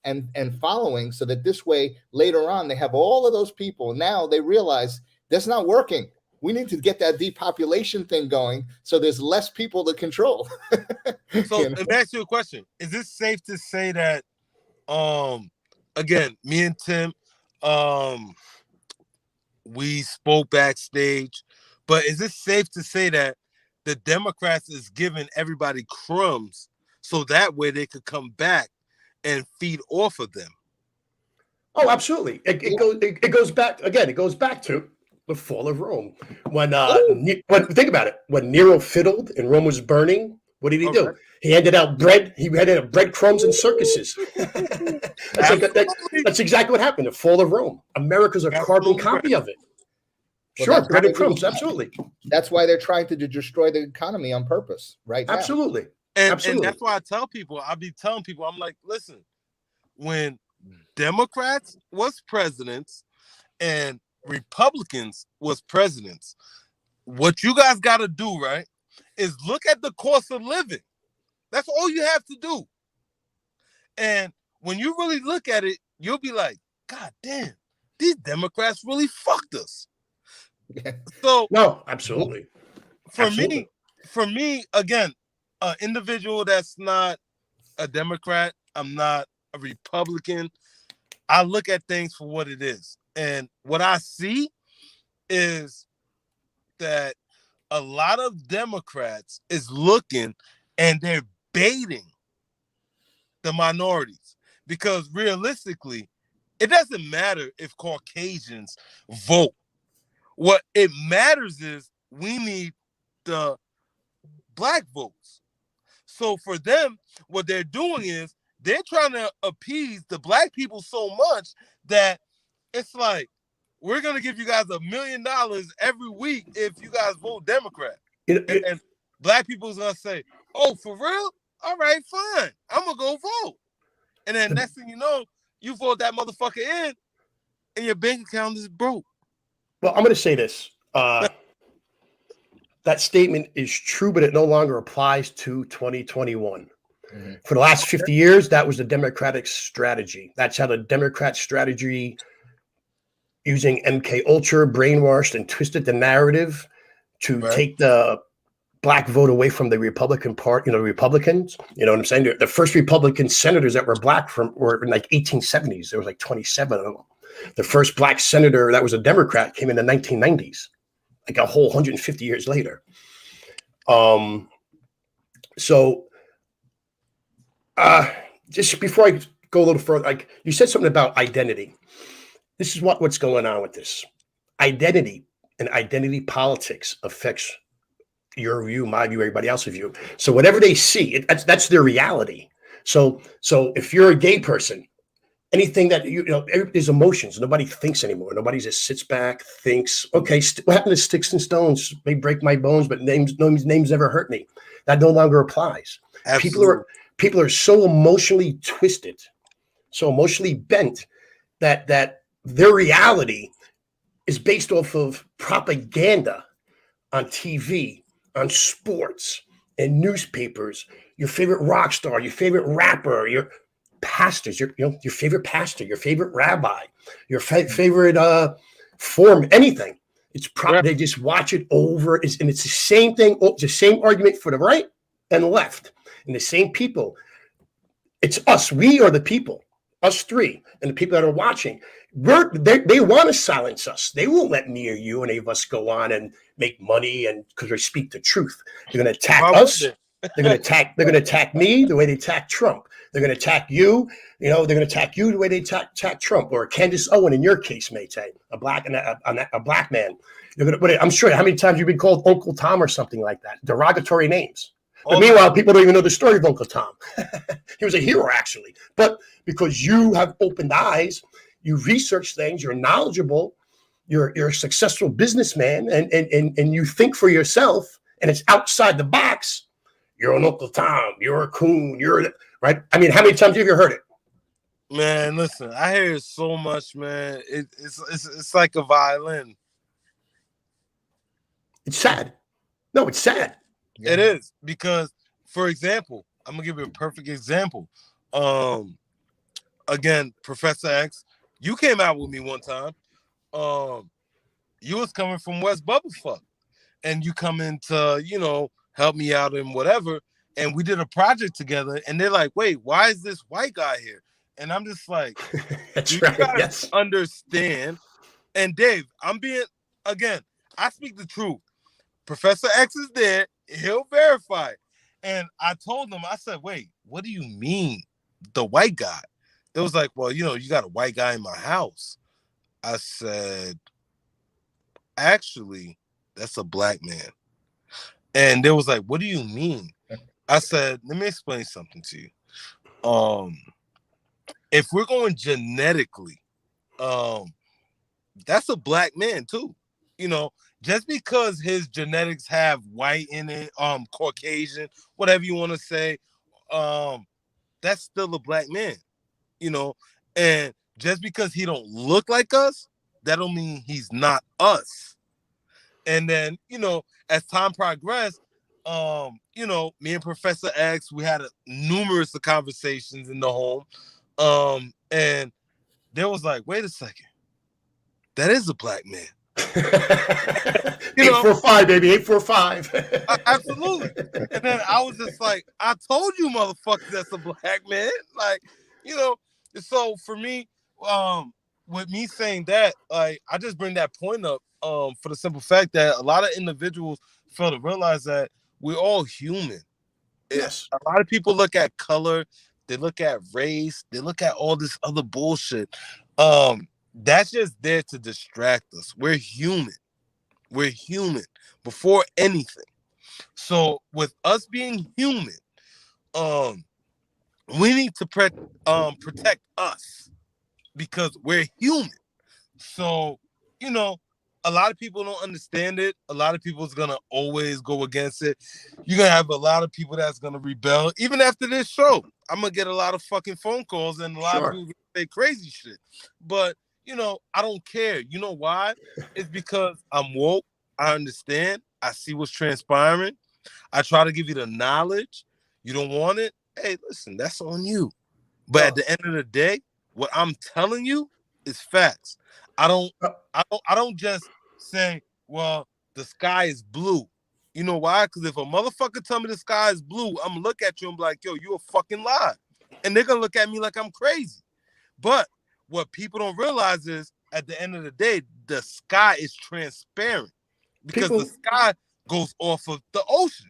and following, so that this way later on they have all of those people. Now they realize that's not working. We need to get that depopulation thing going, so there's less people to control. So let me ask you a question: is it safe to say that, again, me and Tim, we spoke backstage, but is it safe to say that the Democrats is giving everybody crumbs so that way they could come back and feed off of them? Oh, absolutely. It goes back again. It goes back to the fall of Rome. When think about it, when Nero fiddled and Rome was burning, what did he do? He handed out bread. He handed out breadcrumbs and circuses. That's exactly what happened. The fall of Rome. America's a carbon copy of it. Sure, bread and crumbs. Absolutely. That's why they're trying to destroy the economy on purpose, right? Absolutely. And that's why I tell people. I'll be telling people. I'm like, listen, when Democrats was presidents and Republicans was presidents, what you guys got to do, right, is look at the cost of living. That's all you have to do. And when you really look at it, you'll be like, God damn, these Democrats really fucked us. So no, absolutely. For me, again, an individual that's not a Democrat, I'm not a Republican, I look at things for what it is. And what I see is that a lot of Democrats is looking and they're baiting the minorities, because realistically, it doesn't matter if Caucasians vote. What it matters is we need the black votes. So for them, what they're doing is they're trying to appease the black people so much that it's like, we're going to give you guys $1 million every week if you guys vote Democrat. And black people is going to say, oh, for real? All right, fine. I'm going to go vote. And then next thing you know, you vote that motherfucker in, and your bank account is broke. Well, I'm going to say this. That statement is true, but it no longer applies to 2021. Mm-hmm. For the last 50 years, that was the Democratic strategy. That's how the Democrat strategy, using MK Ultra, brainwashed and twisted the narrative to take the black vote away from the Republican Party, Republicans. You know what I'm saying? The first Republican senators that were black were in like 1870s. There was like 27 of them. The first black senator that was a Democrat came in the 1990s, like a whole 150 years later. Just before I go a little further, like you said something about identity. This is what's going on with this. Identity and identity politics affects your view, my view, everybody else's view. So whatever they see, that's their reality. So if you're a gay person, anything that there's emotions. Nobody thinks anymore. Nobody just sits back, thinks, okay, what happened to sticks and stones may break my bones, but names never hurt me. That no longer applies. Absolutely. People are so emotionally twisted, so emotionally bent that their reality is based off of propaganda on TV, on sports, and newspapers. Your favorite rock star, your favorite rapper, your pastors, your favorite pastor, your favorite rabbi, your favorite form, anything. It's they just watch it over, and it's the same thing. It's the same argument for the right and the left, and the same people. It's us. We are the people. Us three, and the people that are watching. They want to silence us. They won't let me or you, any of us, go on and make money, and because we speak the truth. They're going to attack us. They're going to attack me the way they attack Trump. They're going to attack you. They're going to attack you the way they attack Trump, or Candace Owen in your case, Mayte, a black man. I'm sure. How many times you've been called Uncle Tom or something like that? Derogatory names. But meanwhile, people don't even know the story of Uncle Tom. He was a hero, actually. But because you have opened eyes, you research things, you're knowledgeable, you're a successful businessman, and you think for yourself, and it's outside the box. You're an Uncle Tom. You're a coon. Right. I mean, how many times have you heard it? Man, listen, I hear it so much, man. It's like a violin. It's sad. No, it's sad. Yeah. It is, because, for example, I'm gonna give you a perfect example. Again, Professor X, you came out with me one time. You was coming from West Bubblefuck, and you come in to, help me out and whatever. And we did a project together, and they're like, "Wait, why is this white guy here?" And I'm just like, "That's right. Yes, understand." And Dave, I speak the truth. Professor X is there. He'll verify. And I told them, I said, "Wait, what do you mean, the white guy?" They was like, "Well, you got a white guy in my house." I said, "Actually, that's a black man." And they was like, "What do you mean?" I said, "Let me explain something to you. If we're going genetically, that's a black man too. Just because his genetics have white in it, Caucasian, whatever you want to say, that's still a black man, and just because he don't look like us, that don't mean he's not us." And then, as time progressed, me and Professor X, we had numerous of conversations in the home, and they was like, "Wait a second, that is a black man." 845, baby, 845. Absolutely. And then I was just like, "I told you, motherfucker, that's a black man." Like, so for me, with me saying that, like, I just bring that point up for the simple fact that a lot of individuals fail to realize that we're all human. Yes. A lot of people look at color, they look at race, they look at all this other bullshit. That's just there to distract us. We're human. We're human before anything. So with us being human, we need to protect us because we're human. So, a lot of people don't understand it. A lot of people's gonna always go against it. You're gonna have a lot of people that's gonna rebel. Even after this show, I'm gonna get a lot of fucking phone calls and a lot of people say crazy shit. But I don't care. You know why? It's because I'm woke. I understand. I see what's transpiring. I try to give you the knowledge. You don't want it? Hey, listen, that's on you. But at the end of the day, what I'm telling you is facts. I don't just say, well, the sky is blue. You know why? Because if a motherfucker tell me the sky is blue, I'm gonna look at you and be like, yo, you a fucking lie. And they're gonna look at me like I'm crazy. But what people don't realize is at the end of the day, the sky is transparent because the sky goes off of the ocean.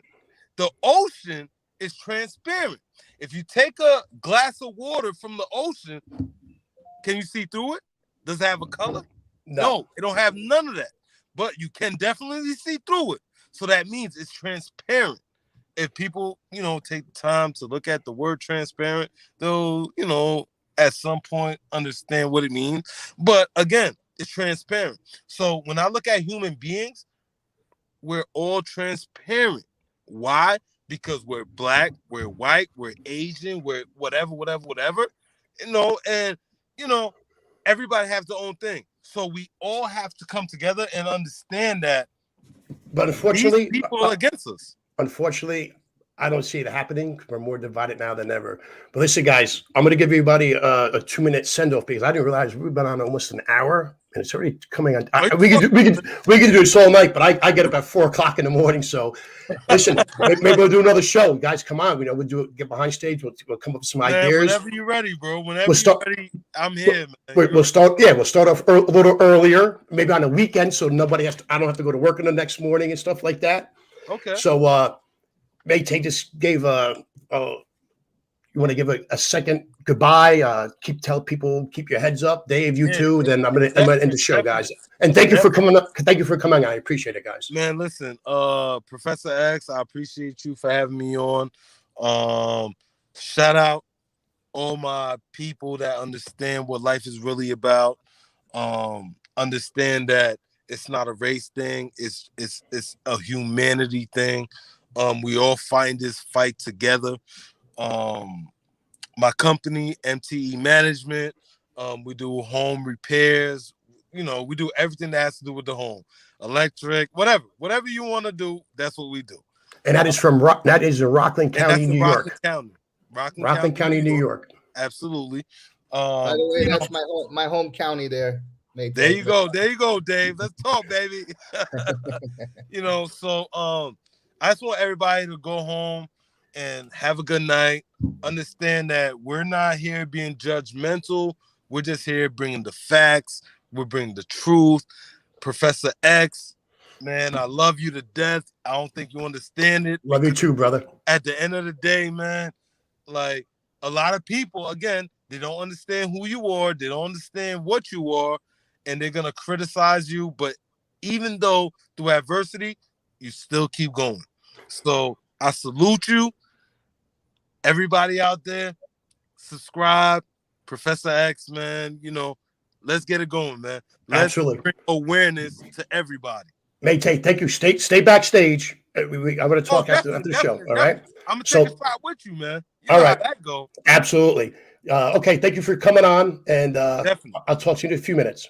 The ocean is transparent. If you take a glass of water from the ocean, can you see through it? Does it have a color? No, it don't have none of that. But you can definitely see through it. So that means it's transparent. If people, take the time to look at the word transparent, they'll, at some point understand what it means. But again, it's transparent. So when I look at human beings, we're all transparent. Why? Because we're black, we're white, we're Asian, we're whatever, and everybody has their own thing. So we all have to come together and understand that. But unfortunately, these people are against us. Unfortunately, I don't see it happening. We're more divided now than ever. But listen, guys, I'm going to give everybody a 2-minute send-off because I didn't realize we've been on almost an hour and it's already coming on. We can do this all night, but I get up at 4:00 in the morning. So listen, maybe we'll do another show. Guys, come on. We'll get behind stage. We'll come up with some ideas. Whenever you're ready, bro. Whenever you're ready, I'm here, man. We'll start off a little earlier, maybe on a weekend, so I don't have to go to work in the next morning and stuff like that. Okay. So Mayte just gave you want to give a second goodbye? Tell people, keep your heads up. Dave, you too. Then I'm gonna end the show, guys. And thank you for coming up. Thank you for coming. I appreciate it, guys. Man, listen, Professor X, I appreciate you for having me on. Shout out all my people that understand what life is really about. Understand that it's not a race thing. It's a humanity thing. We all find this fight together. My company, MTE Management, we do home repairs. We do everything that has to do with the home, electric, whatever you want to do. That's what we do. And that is in Rockland County, New York. Rockland County, New York. Absolutely. By the way, that's my home county there. Maybe. There you go, Dave. Let's talk, baby. So I just want everybody to go home and have a good night. Understand that we're not here being judgmental. We're just here bringing the facts. We're bringing the truth. Professor X, man, I love you to death. I don't think you understand it. Love you too, brother. At the end of the day, man, like a lot of people, again, they don't understand who you are. They don't understand what you are. And they're going to criticize you. But even though through adversity, you still keep going. So I salute you. Everybody out there, subscribe. Professor X, man, let's get it going, man. Let's bring awareness to everybody. Mayte, thank you. Stay backstage. I'm going to talk after the show. All right. I'm going to take a shot with you, man. All right. How that go. Absolutely. Okay. Thank you for coming on. And I'll talk to you in a few minutes.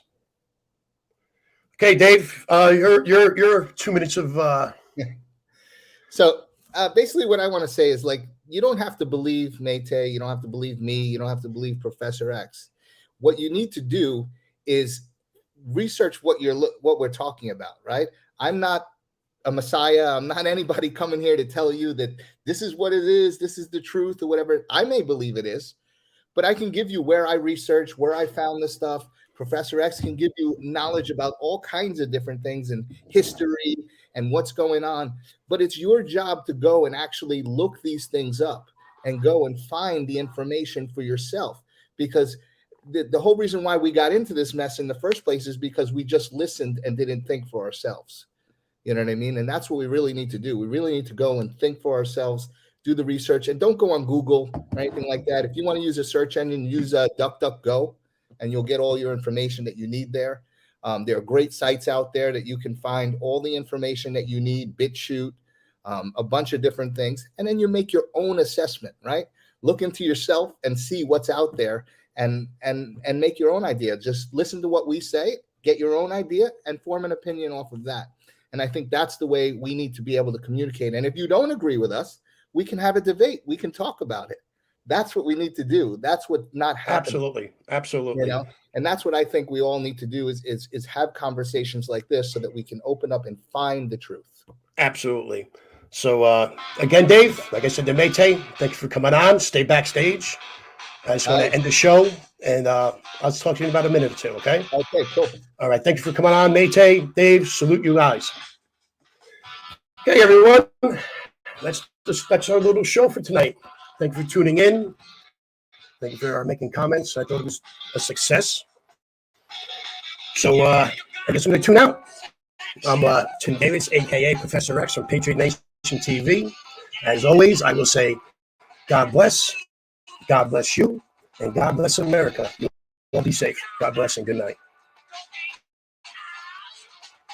Okay, Dave, your 2 minutes of. So basically what I want to say is you don't have to believe Mayte. You don't have to believe me. You don't have to believe Professor X. What you need to do is research what we're talking about, right? I'm not a messiah. I'm not anybody coming here to tell you that this is what it is. This is the truth or whatever. I may believe it is, but I can give you where I researched, where I found this stuff. Professor X can give you knowledge about all kinds of different things and history and what's going on. But it's your job to go and actually look these things up and go and find the information for yourself. Because the whole reason why we got into this mess in the first place is because we just listened and didn't think for ourselves. You know what I mean? And that's what we really need to do. We really need to go and think for ourselves, do the research, and don't go on Google or anything like that. If you want to use a search engine, use DuckDuckGo. And you'll get all your information that you need there. There are great sites out there that you can find all the information that you need, BitChute, a bunch of different things. And then you make your own assessment, right? Look into yourself and see what's out there and make your own idea. Just listen to what we say, get your own idea, and form an opinion off of that. And I think that's the way we need to be able to communicate. And if you don't agree with us, we can have a debate. We can talk about it. That's what we need to do. That's what not happening. Absolutely. You know, and that's what I think we all need to do is have conversations like this so that we can open up and find the truth. Absolutely. So again, Dave, like I said to Mayte, thank you for coming on. Stay backstage. I just want to end the show, and I'll talk to you in about a minute or two, okay? Okay, cool. All right, thank you for coming on, Mayte, Dave, salute you guys. Okay, everyone, that's our little show for tonight. Thank you for tuning in. Thank you for making comments. I thought it was a success. So I guess I'm going to tune out. I'm Tim Davis, a.k.a. Professor X from Patriot Nation TV. As always, I will say, God bless you, and God bless America. You all be safe. God bless and good night.